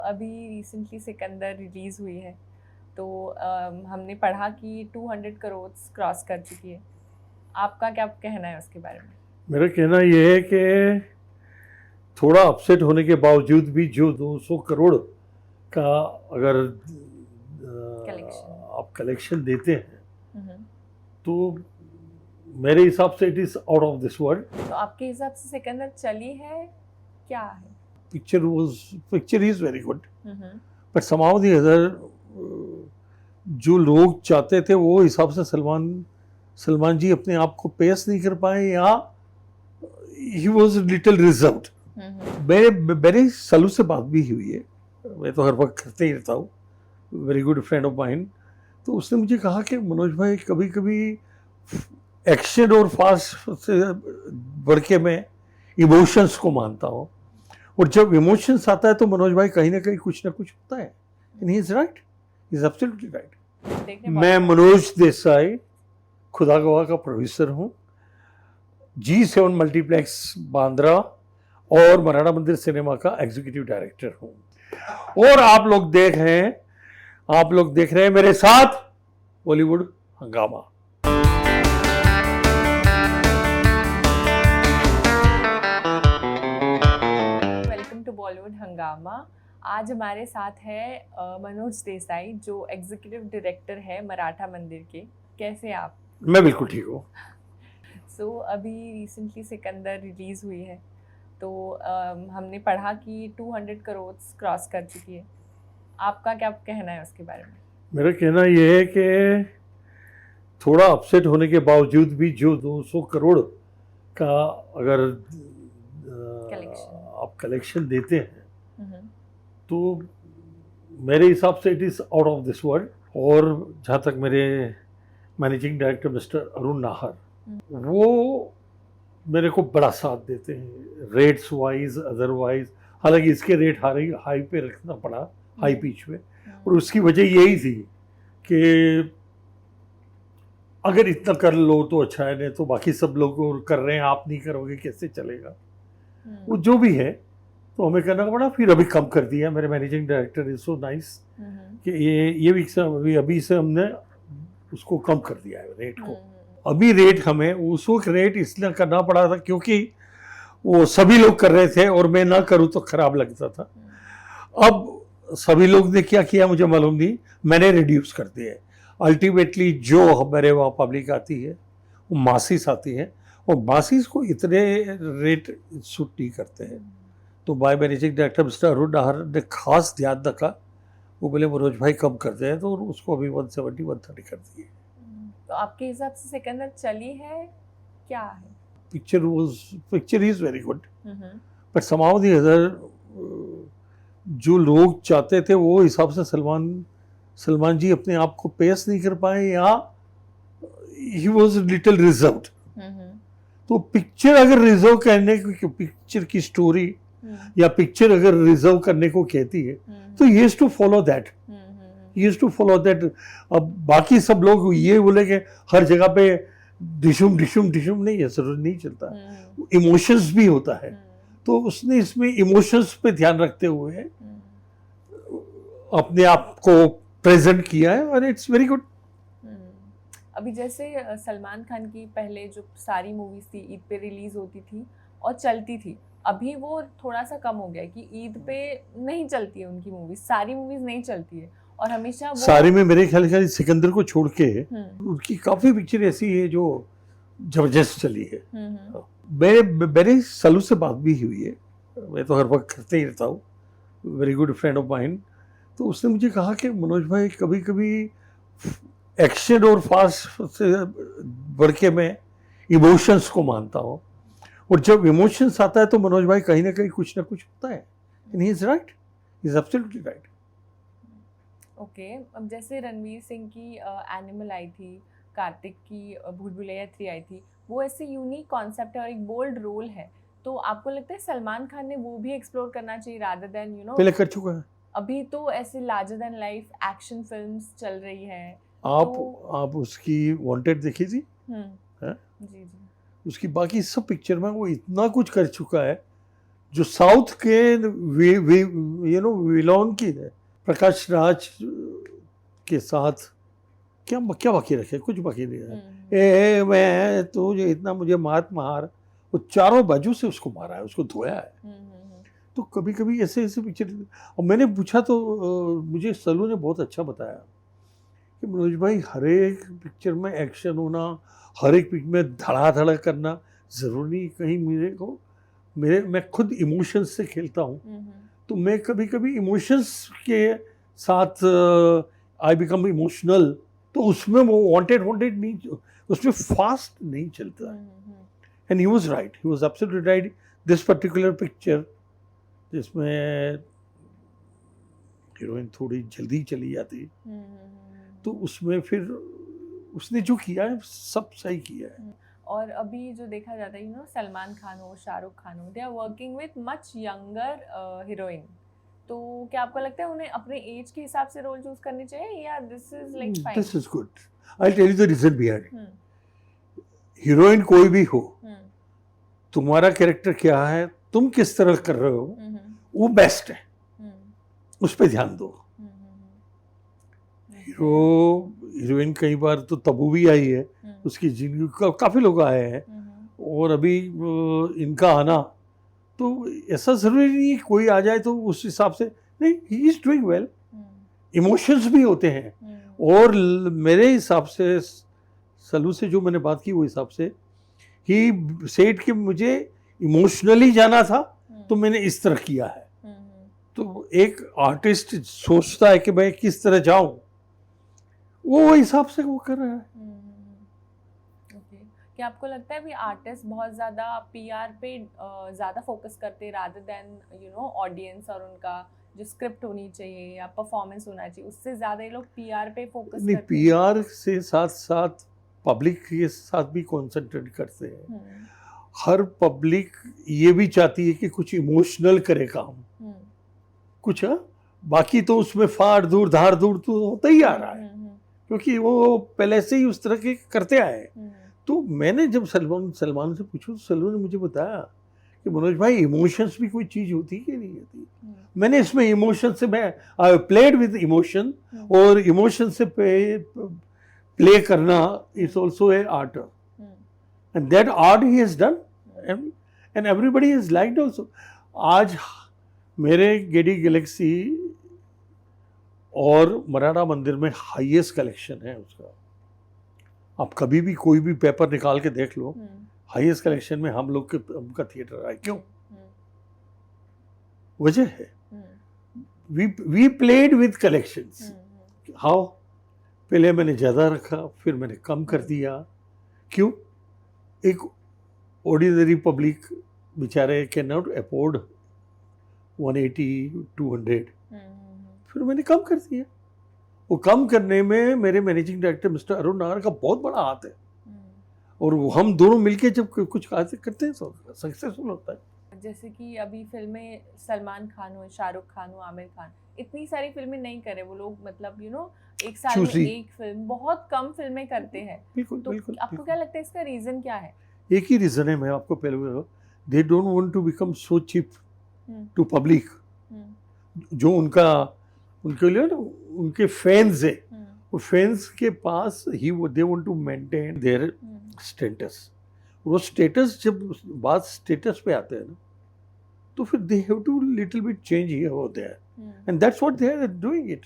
अभी recently Sikandar release हुई है तो हमने पढ़ा कि 200 करोड़ क्रॉस कर चुकी है। आपका क्या कहना है उसके बारे में? मेरा कहना यह है कि थोड़ा अपसेट होने के बावजूद भी जो 200 करोड़ का अगर कलेक्शन। आप कलेक्शन देते हैं तो मेरे हिसाब से it is out of this world. तो आपके हिसाब से सिकंदर चली है, क्या है? Picture is very good, but समाउ the other जो लोग चाहते थे वो हिसाब से सलमान जी अपने आप को पेश नहीं कर पाए या ही वॉज लिटिल रिजर्व्ड। मेरे सलू से बात भी हुई है, मैं तो हर वक्त करते ही रहता हूँ, very good friend of mine. तो उसने मुझे कहा कि मनोज भाई कभी कभी एक्शन और फास्ट से बढ़ के मैं इमोशंस को मानता हूँ, और जब इमोशंस आता है तो मनोज भाई कहीं ना कहीं कुछ ना कुछ होता है। And he is right, he is absolutely right. मैं मनोज देसाई खुदा गवाह का प्रोड्यूसर हूँ, G7 मल्टीप्लेक्स बांद्रा और मराठा मंदिर सिनेमा का एग्जीक्यूटिव डायरेक्टर हूँ। और आप लोग देख रहे हैं मेरे साथ बॉलीवुड हंगामा। वेलकम टू बॉलीवुड हंगामा। आज हमारे साथ है मनोज देसाई जो एग्जीक्यूटिव डायरेक्टर है मराठा मंदिर के। कैसे हैं आप? मैं बिल्कुल ठीक हूँ। अभी रिसेंटली सिकंदर रिलीज़ हुई है तो हमने पढ़ा कि 200 करोड़ क्रॉस कर चुकी है। आपका क्या कहना है उसके बारे में? मेरा कहना यह है कि थोड़ा अपसेट होने के बावजूद भी जो 200 करोड़ का अगर आप कलेक्शन देते हैं तो मेरे हिसाब से it is out of this world. और जहाँ तक मेरे managing director mister Arun Nahar, वो मेरे को बड़ा साथ देते हैं रेट्स वाइज अदरवाइज। हालांकि इसके रेट हाई पे रखना पड़ा, हाई पिच पे, और उसकी वजह यही थी कि अगर इतना कर लो तो अच्छा है, नहीं तो बाकी सब लोग कर रहे हैं, आप नहीं करोगे कैसे चलेगा। वो जो भी है तो हमें करना पड़ा, फिर अभी कम कर दिया। मेरे managing director is so nice कि ये भी अभी से हमने उसको कम कर दिया है रेट को। अभी रेट हमें उस वक्त रेट इसलिए करना पड़ा था क्योंकि वो सभी लोग कर रहे थे और मैं ना करूँ तो खराब लगता था। अब सभी लोग ने क्या किया मुझे मालूम नहीं, मैंने रिड्यूस कर दिया। अल्टीमेटली जो मेरे वहाँ पब्लिक आती है वो मासिस आती है, और मासिस को इतने रेट सूट नहीं करते हैं। तो by managing director mister Arun Nahar ने खास ध्यान रखा, वो बोले मनोज भाई कम कर दे, तो उसको अभी 170 130 कर दिए। तो आपके हिसाब से सिकंदर चली है, क्या है? Picture is very good, but समाउ the other जो लोग चाहते थे वो हिसाब से सलमान जी अपने आप को पेश नहीं कर पाए या ही वॉज लिटिल रिजर्व्ड। तो पिक्चर अगर रिजर्व करने की, पिक्चर की स्टोरी या पिक्चर अगर रिजर्व करने को कहती है तो he has to follow that, he has to follow that. अब बाकी सब लोग ये बोले कि हर जगह पे डिशुम डिशुम डिशुम नहीं है, जरूर नहीं चलता, इमोशंस भी होता है। तो उसने इसमें इमोशंस पे ध्यान रखते हुए अपने आप को प्रेजेंट किया है, और इट्स वेरी गुड। अभी जैसे सलमान खान की पहले जो सारी मूवीज थी ईद पे रिलीज होती थी और चलती थी, अभी वो थोड़ा सा कम हो गया कि ईद पे नहीं चलती है उनकी मूवीज, सारी मूवीज नहीं चलती है, और हमेशा वो सारी में मेरे ख्याल से सिकंदर को छोड़ के उनकी काफी पिक्चर ऐसी है जो जबरदस्त चली है। मेरे सलू से बात भी हुई है, मैं तो हर वक्त करते ही रहता हूँ, very good friend of mine. तो उसने मुझे कहा कि मनोज भाई कभी कभी एक्शन और फास्ट से बढ़ के मैं इमोशंस को मानता हूँ, और जब इमोशंस आता है तो मनोज भाई कहीं ना कहीं कुछ ना कुछ होता है। And he is right, he is absolutely right. Okay, अब जैसे रणवीर सिंह की एनिमल आई थी, कार्तिक की भूल भुलैया 3 आई थी, वो ऐसे यूनिक कॉन्सेप्ट है और एक बोल्ड रोल है, तो आपको लगता है सलमान खान ने वो भी एक्सप्लोर करना चाहिए रादर देन पहले कर चुका है। अभी तो ऐसे larger than life action films चल रही है। आप उसकी वांटेड देखी थी? जी जी। उसकी बाकी सब पिक्चर में वो इतना कुछ कर चुका है जो साउथ के विलोन की है, प्रकाश राज के साथ क्या क्या बाकी रखे, कुछ बाकी नहीं है। ए मैं तो इतना मुझे मार, वो चारों बाजू से उसको मारा है, उसको धोया है। तो कभी कभी ऐसे ऐसे पिक्चर, और मैंने पूछा तो मुझे सलू ने बहुत अच्छा बताया कि मनोज भाई हर एक पिक्चर में एक्शन होना, हर एक पिक्चर में धड़ाधड़ करना ज़रूरी नहीं। कहीं मैं खुद इमोशंस से खेलता हूँ, तो मैं कभी कभी इमोशंस के साथ आई बिकम इमोशनल, तो उसमें वो वांटेड नहीं, उसमें फास्ट नहीं चलता। And he was right, he was absolutely right. This particular picture जिसमें हीरोइन थोड़ी जल्दी चली जाती, तो उसमें फिर उसने जो किया है सब सही किया है। और अभी जो देखा जाता है, सलमान खान हो, शाहरुख खान हो, they are working with much younger heroine. तो क्या आपको लगता है उन्हें अपने एज के हिसाब से रोल चूज करनी चाहिए, या this is like fine? This is good. I tell you the reason behind. Heroine कोई भी हो, तुम्हारा कैरेक्टर क्या है, तुम किस तरह कर रहे हो, वो बेस्ट है, उस पर ध्यान दो। हीरोइन कई बार तो तबू भी आई है, उसकी जिंदगी काफी लोग आए हैं, और अभी इनका आना, तो ऐसा जरूरी नहीं कोई आ जाए तो उस हिसाब से नहीं। He is doing well, emotions भी होते हैं। और मेरे हिसाब से सलू से जो मैंने बात की वो हिसाब से ही सेड कि मुझे इमोशनली जाना था, तो मैंने इस तरह किया है। तो एक आर्टिस्ट सोचता है कि मैं किस तरह जाऊं, वो हिसाब से वो कर रहा है। क्या आपको लगता है भी आर्टिस्ट बहुत ज़्यादा पीआर पे ज़्यादा फोकस करते हैं रादर देन ऑडियंस, और उनका जो स्क्रिप्ट होनी चाहिए या परफॉर्मेंस होना चाहिए, उससे ज़्यादा ये लोग पीआर पे फोकस नहीं, करते हैं? पीआर से साथ साथ पब्लिक के साथ भी कॉन्सेंट्रेट करते हैं। हर पब्लिक ये भी चाहती है कि कुछ इमोशनल करे काम, कुछ बाकी तो उसमें फाड़ दूर धार दूर तो होता ही आ रहा है, क्योंकि वो पहले से ही उस तरह के करते आए। तो मैंने जब सलमान से पूछा तो सलमान ने मुझे बताया कि मनोज भाई इमोशंस भी कोई चीज होती है कि नहीं होती। मैंने इसमें इमोशन से मैं आई प्लेड विद इमोशन, और इमोशन से प्ले करना is also a art, and that art he has done and everybody has liked also. आज मेरे गेडी गैलेक्सी और मराठा मंदिर में हाईएस्ट कलेक्शन है उसका। आप कभी भी कोई भी पेपर निकाल के देख लो, हाईएस्ट कलेक्शन में हम लोग के उनका थिएटर है। क्यों? वजह है we played with collections. How? पहले मैंने ज्यादा रखा, फिर मैंने कम कर दिया। क्यों? एक ऑर्डिनरी पब्लिक बेचारे कैन नॉट अफोर्ड 180, 200, फिर मैंने कम कर दिया। वो कम करने में मेरे managing director mister Arun Nahar का बहुत बड़ा हाथ है, और हम दोनों मिलके जब कुछ करते हैं तो सक्सेसफुल होता है। जैसे कि अभी फिल्में सलमान खान हो, शाहरुख खान हो, आमिर खान, इतनी सारी फिल्में नहीं करे वो लोग, मतलब एक साल में एक फिल्म, बहुत कम फिल्में करते हैं। बिल्कुल, तो बिल्कुल, आपको क्या लगता है इसका रीजन क्या है? एक ही रीजन है, मैं आपको पहले they don't want to become so cheap to public. जो उनके लिए उनके फैंस है, वो फैंस के पास ही they want to maintain their status. वो स्टेटस, जब बात स्टेटस पे आते हैं ना, तो फिर they have to little bit change here और there, and that's what they are doing it.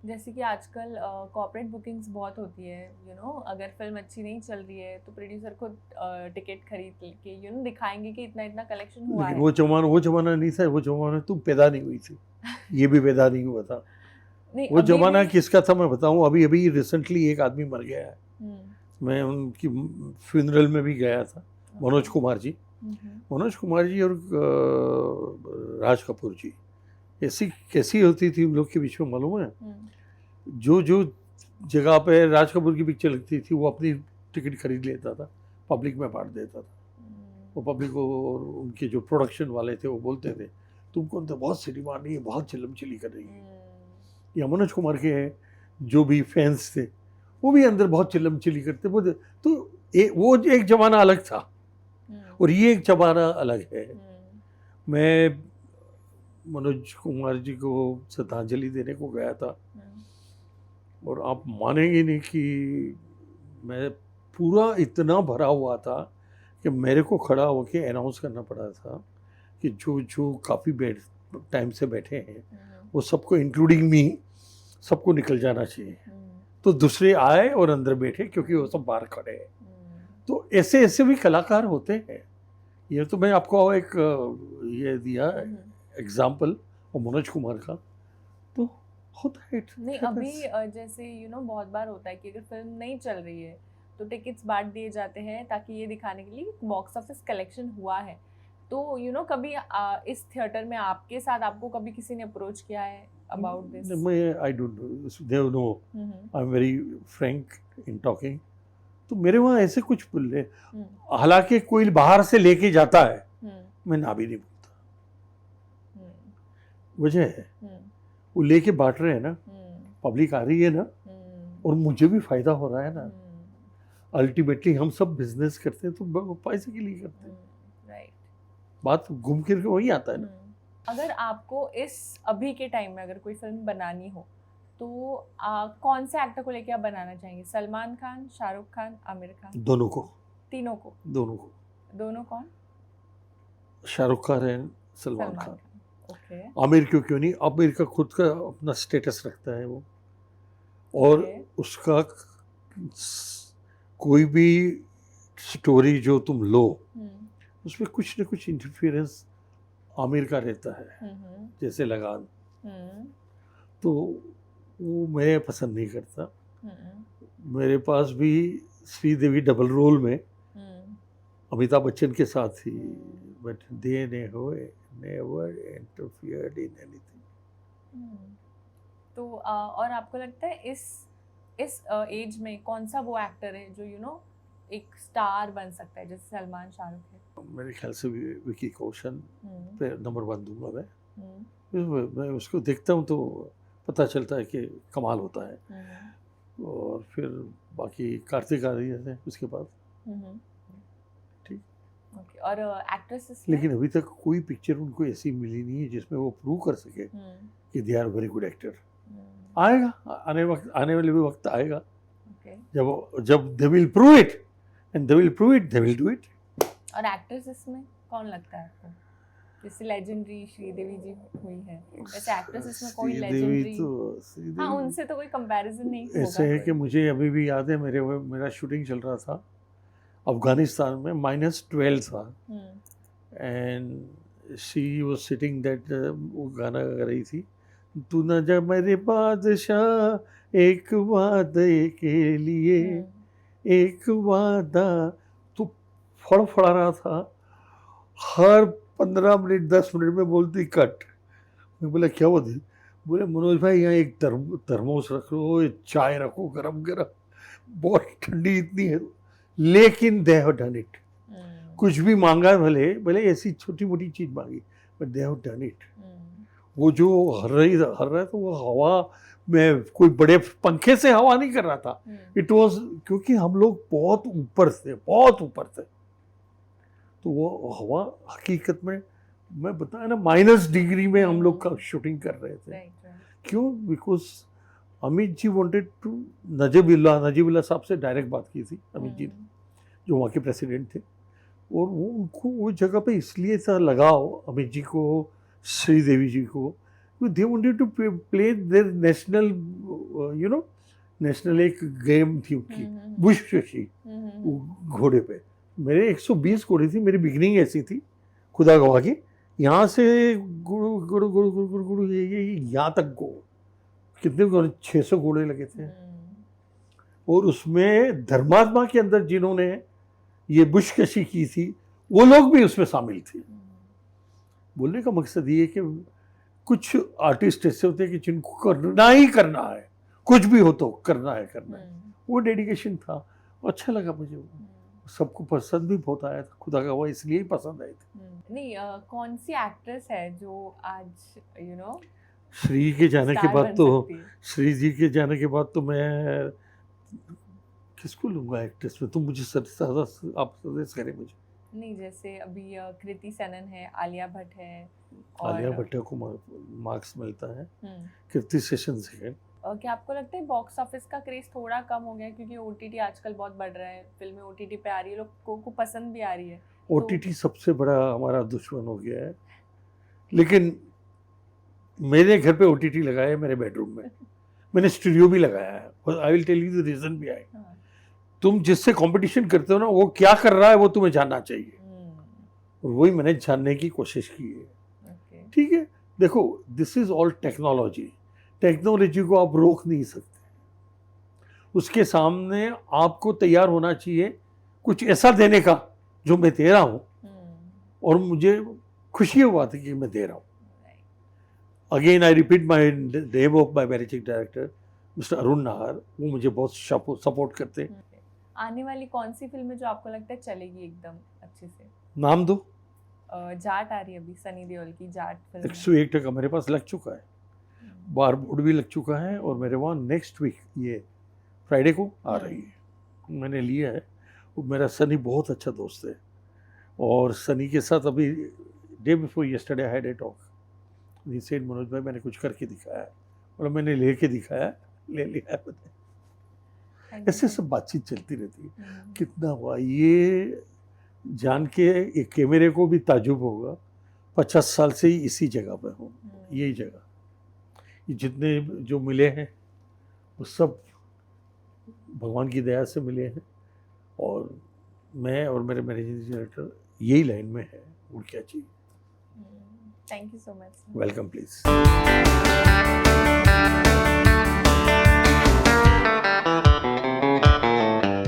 जैसे कि आजकल कॉर्पोरेट बुकिंग्स बहुत होती है, अगर फिल्म अच्छी नहीं चल रही है तो प्रोड्यूसर खुद टिकट खरीद के दिखाएंगे कि इतना इतना कलेक्शन हुआ है। वो जमाना नहीं था, वो जमाना तुम पैदा नहीं हुई थी, ये भी पैदा नहीं हुआ था। वो जमाना किसका था मैं बताऊं? अभी रिसेंटली एक आदमी मर गया है, मैं उनकी फ्यूनरल में भी गया था, मनोज कुमार जी और राज कपूर जी। ऐसी कैसी होती थी उन लोग के बीच में मालूम है? जो जगह पे राज कपूर की पिक्चर लगती थी वो अपनी टिकट खरीद लेता था, पब्लिक में बांट देता था। वो पब्लिक को, और उनके जो प्रोडक्शन वाले थे वो बोलते थे तुमको तो बहुत सिनेमा नहीं है, बहुत चिल्लम चिल्ली कर रही है। या मनोज कुमार के जो भी फैंस थे वो भी अंदर बहुत चिल्लम चिल्ली करते। वो एक जमाना अलग था और ये एक जमाना अलग है। मैं मनोज कुमार जी को श्रद्धांजलि देने को गया था, और आप मानेंगे नहीं कि मैं पूरा इतना भरा हुआ था कि मेरे को खड़ा होकर अनाउंस करना पड़ा था कि जो जो काफ़ी टाइम से बैठे हैं वो सबको इंक्लूडिंग मी सबको निकल जाना चाहिए। तो दूसरे आए और अंदर बैठे क्योंकि वो सब बाहर खड़े हैं। तो ऐसे ऐसे भी कलाकार होते हैं। ये तो मैं आपको एक ये दिया एग्जाम्पल और मनोज कुमार का, तो होता है। नहीं अभी जैसे बहुत बार होता है कि अगर फिल्म नहीं चल रही है तो टिकट्स बांट दिए जाते हैं ताकि ये दिखाने के लिए बॉक्स ऑफिस कलेक्शन हुआ है। तो कभी इस थिएटर में आपके साथ आपको कभी किसी ने अप्रोच किया है अबाउट दिस? मैं I don't know, they know, I am very Frank in talking. तो मेरे वहाँ ऐसे कुछ बोले, हालांकि कोई बाहर से लेके जाता है मैं ना भी नहीं बोलता। वजह है वो लेके बांट रहे हैं ना, पब्लिक आ रही है ना, और मुझे भी फायदा हो रहा है ना। अल्टीमेटली हम सब बिजनेस करते हैं तो पैसे के लिए करते हैं। राइट, बात घूम फिर के वही आता है ना। अगर आपको इस अभी के टाइम में अगर कोई फिल्म बनानी हो तो कौन से एक्टर को लेके आप बनाना चाहेंगे? सलमान खान, शाहरुख खान, आमिर खान? दोनों को। तीनों को? दोनों को। दोनों कौन? शाहरुख खान है, सलमान खान। ओके। आमिर क्यों नहीं? आमिर का खुद का अपना स्टेटस रखता है वो, और उसका कोई भी स्टोरी जो तुम लो उसमें कुछ न कुछ इंटरफेरेंस आमिर का रहता है, जैसे लगान। तो वो मैं पसंद नहीं करता। मेरे पास भी श्रीदेवी डबल रोल में अमिताभ बच्चन के साथ थी, but they never interfered in anything. तो और आपको लगता है इस एज में कौन सा वो एक्टर है जो एक स्टार बन सकता है जैसे सलमान, शाहरुख है? मेरे ख्याल से विकी कौशल पे नंबर 1 दूंगा मैं उसको देखता हूँ तो पता चलता है कि कमाल होता है। और फिर बाकी कार्तिक आर्यन है उसके बाद। ठीक। ओके। और एक्ट्रेसेस? लेकिन अभी तक कोई पिक्चर उनको ऐसी मिली नहीं है जिसमें वो प्रूव कर सके कि they are very good actor. आएगा, आने वाले भी वक्त आएगा जब they will prove it and they will prove it, they will do it. और एक्ट्रेसेस में कौन लगता है आपको? जैसे लेजेंडरी श्रीदेवी जी हुई है, वैसे एक्ट्रेसेस में कोई लेजेंडरी? हाँ, उनसे तो कोई कंपैरिजन नहीं होगा। ऐसे है कि मुझे अभी भी याद है, मेरा शूटिंग चल रहा था अफगानिस्तान में, -12 था, and she was sitting that, वो गाना गा रही थी, तू न जा मेरे बादशाह एक वादे के लिए, एक वादा, तो फड़फड़ा रहा था। हर 15 मिनट 10 मिनट में बोलती कट। मैं बोला क्या हुआ थी? बोले मनोज भाई यहाँ एक थर्मोस रख लो, चाय रखो गरम गरम, बहुत ठंडी इतनी है, लेकिन दे हैव डन इट। कुछ भी मांगा, भले ऐसी छोटी मोटी चीज मांगी, but they have done it. वो जो हर रहा है तो वो हवा में कोई बड़े पंखे से हवा नहीं कर रहा था, इट वॉज, क्योंकि हम लोग बहुत ऊपर थे, तो वो हवा हकीकत में, मैं बताया ना, -डिग्री में हम लोग का शूटिंग कर रहे थे। क्यों? Because Amit ji wanted to, Najibullah साहब से डायरेक्ट बात की थी अमित जी ने, जो वहाँ के प्रेसिडेंट थे, और वो उनको वो जगह पे इसलिए था लगाव अमित जी को, श्रीदेवी जी को, they wanted to play their national एक गेम थी उनकी, बुशकशी, घोड़े पे। मेरे 120 घोड़े थी, मेरी बिगनिंग ऐसी थी, खुदा गवाह की, यहाँ से गुड़ यहाँ तक कितने 600 घोड़े लगे थे। और उसमें धर्मात्मा के अंदर जिन्होंने ये बुशकशी की थी वो लोग भी उसमें शामिल थे। बोलने का मकसद ये कि कुछ आर्टिस्ट ऐसे होते हैं कि जिनको करना ही करना है, कुछ भी हो तो करना है। वो डेडिकेशन था, अच्छा लगा मुझे, सबको पसंद भी बहुत आया था, खुदा का वो इसलिए ही पसंद आए थे। नहीं, कौन सी एक्ट्रेस है जो आज श्री के जाने के बाद तो, श्री जी के जाने के बाद तो मैं किसको लूँगा एक्ट्रेस में? तुम मुझे आप सजेस्ट करें मुझे। नहीं, जैसे अभी कृति सेनन है, आलिया भट्ट है आलिया और भट्ट को मार्क्स मिलता है, हम्म, कृति सेशन सेकंड। क्या आपको लगता है बॉक्स ऑफिस का क्रेज थोड़ा कम हो गया है क्योंकि ओटीटी आजकल बहुत बढ़ रहा है, फिल्में ओटीटी पे आ रही है, लोग को पसंद भी आ रही है, तो ओटीटी सबसे बड़ा हमारा दुश्मन हो गया है, लेकिन मेरे घर पे ओटीटी लगाया है मेरे बेडरूम में, मैंने स्टूडियो भी लगाया है। I will tell you the reason भी आई, हाँ, तुम जिससे कंपटीशन करते हो ना वो क्या कर रहा है वो तुम्हें जानना चाहिए, और वही मैंने जानने की कोशिश की है। ओके, ठीक है, देखो this is all technology, technology को आप रोक नहीं सकते, उसके सामने आपको तैयार होना चाहिए कुछ ऐसा देने का जो मैं दे रहा हूँ और मुझे खुशी हुआ थी कि मैं दे रहा हूँ। Again I repeat my name of my managing director mister Arun Nahar, वो मुझे बहुत सपोर्ट करते हैं। आने वाली कौन सी फिल्म है जो आपको लगता है चलेगी एकदम अच्छे से? नाम दो। जाट आ रही है अभी, सनी देओल की जाट फिल्म है। 101 मेरे पास लग चुका है, बार बोर्ड भी लग चुका है, और मेरे वहाँ नेक्स्ट वीक ये फ्राइडे को आ रही है, मैंने लिया है। वो मेरा सनी बहुत अच्छा दोस्त है, और सनी के साथ अभी day before yesterday I had a talk, he said Manoj भाई मैंने कुछ करके दिखाया है, और मैंने लेके दिखाया, ले लिया है मैंने। ऐसे सब बातचीत चलती रहती है। कितना हुआ ये जान के एक कैमरे को भी ताजुब होगा, 50 साल से ही इसी जगह पे हूँ, यही जगह, ये जितने जो मिले हैं वो सब भगवान की दया से मिले हैं, और मैं और मेरे मैनेजिंग डायरेक्टर यही लाइन में है, और क्या चाहिए। Thank you so much. Welcome please.